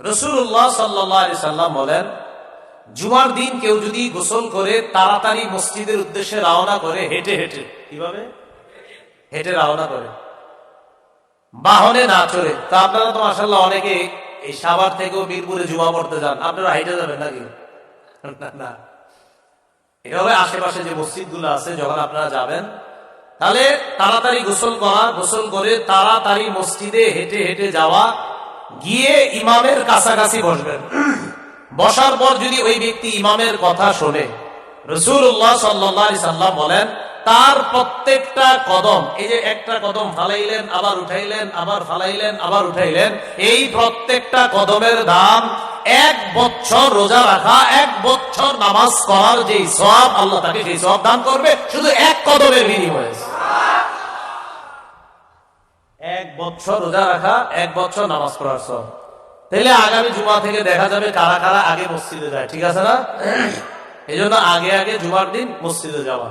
রাসূলুল্লাহ সাল্লাল্লাহু আলাইহি সাল্লাম বলেন, জুমার দিন কেউ যদি গোসল করে তাড়াতাড়ি মসজিদের উদ্দেশ্যে রওনা করে, হেঁটে হেঁটে, কিভাবে হেঁটে রওনা করে, বাহনে না চড়ে। তা আপনারা তো মাশাআল্লাহ অনেকে এই সাভার থেকেও মিরপুরে জুমা পড়তে যান, আপনারা হেঁটে যাবেন নাকি? না, এভাবে আশেপাশে যে মসজিদ গুলো আছে যখন আপনারা যাবেন, তাহলে তাড়াতাড়ি গোসল করা, গোসল করে তাড়াতাড়ি মসজিদে হেঁটে হেঁটে যাওয়া, গিয়ে ইমামের কাছাকাছি বসবেন। বসার পর যদি ওই ব্যক্তি ইমামের কথা শোনে, রাসূলুল্লাহ সাল্লাল্লাহু আলাইহি সাল্লাম বলেন তার প্রত্যেকটা কদম, এই যে একটা কদম ফালাইলেন আবার উঠাইলেন, আবার ফালাইলেন আবার উঠাইলেন, এই প্রত্যেকটা কদমের দাম 1 বছর রোজা রাখা, 1 বছর নামাজ করার যে সওয়াব, আল্লাহ তাকে সেই সওয়াব দান করবে শুধু এক কদমের বিনিময়ে। 1 বছর রোজা রাখা, 1 বছর নামাজ পড়ার সওয়াব। তাহলে আগামী জুমা থেকে দেখা যাবে কারা কারা আগে মসজিদে যায়, ঠিক আছে না? এই জন্য আগে আগে জুমার দিন মসজিদে যাওয়া।